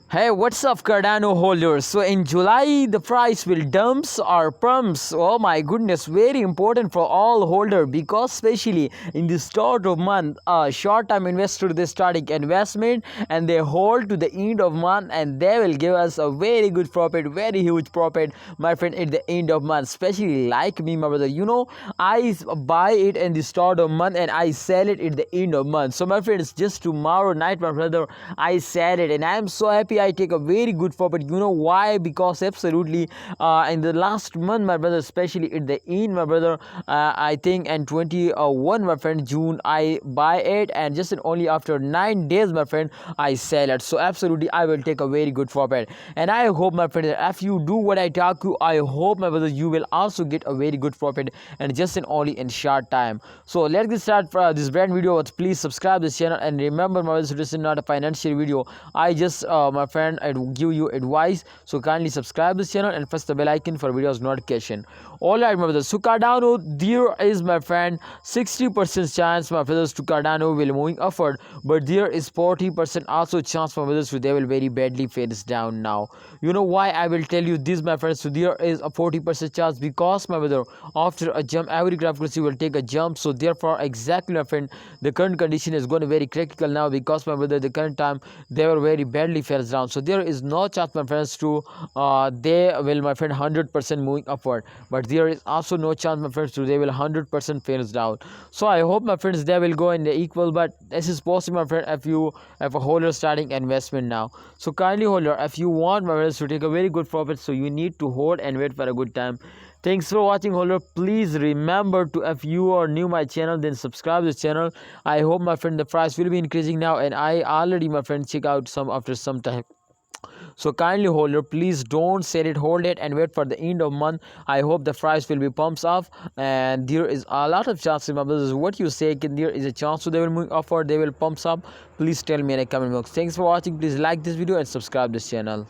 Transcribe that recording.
Hey, what's up, Cardano holders? So in July, the price will dumps or pumps. Oh my goodness, very important for all holder because especially in the start of month, short-term investor they starting investment and they hold to the end of month and they will give us a very good profit, very huge profit, my friend, at the end of month. Especially like me, my brother. I buy it in the start of month and I sell it at the end of month. So my friends, just tomorrow night, my brother, I sell it and I am so happy. I take a very good profit. You know why? Because absolutely in the last month, my brother, especially at the end, my brother, I think in 21, my friend, June, I buy it and just only after 9 days, my friend, I sell it. So absolutely I will take a very good profit. And I hope, my friend, that if you do what I talk you, I hope, my brother, you will also get a very good profit and just only in short time. So let's get started for this brand video. Please subscribe this channel and remember, my brother, this is not a financial video. I just my friend, I give you advice. So kindly subscribe this channel and press the bell icon for videos notification. Alright, my brothers, so Cardano, there is, my friend, 60% chance, my brothers, to Cardano will moving upward, but there is 40% also chance, my brothers, so they will very badly face down now. You know why I will tell you this, my friends? So there is a 40% chance because, my brother, after a jump, every graph currency will take a jump. So therefore, exactly, my friend, the current condition is going to very critical now because, my brother, the current time they were very badly falls down. So there is no chance, my friends, to they will, my friend, 100% moving upward, but there is also no chance, my friends, to they will 100% falls down. So I hope, my friends, they will go in the equal, but this is possible, my friend, if you have a holder starting investment now. So kindly, holder, if you want, my friends, to take a very good profit, so you need to hold and wait for a good time. Thanks for watching, holder. Please remember to, if you are new my channel, then subscribe this channel. I hope, my friend, the price will be increasing now, and I already, my friend, check out some after some time. So kindly, holder, please don't sell it, hold it and wait for the end of month. I hope the price will be pumps up and there is a lot of chances, my brothers. What you say, can there is a chance so they will move up or they will pumps up? Please tell me in the comment box. Thanks for watching. Please like this video and subscribe this channel.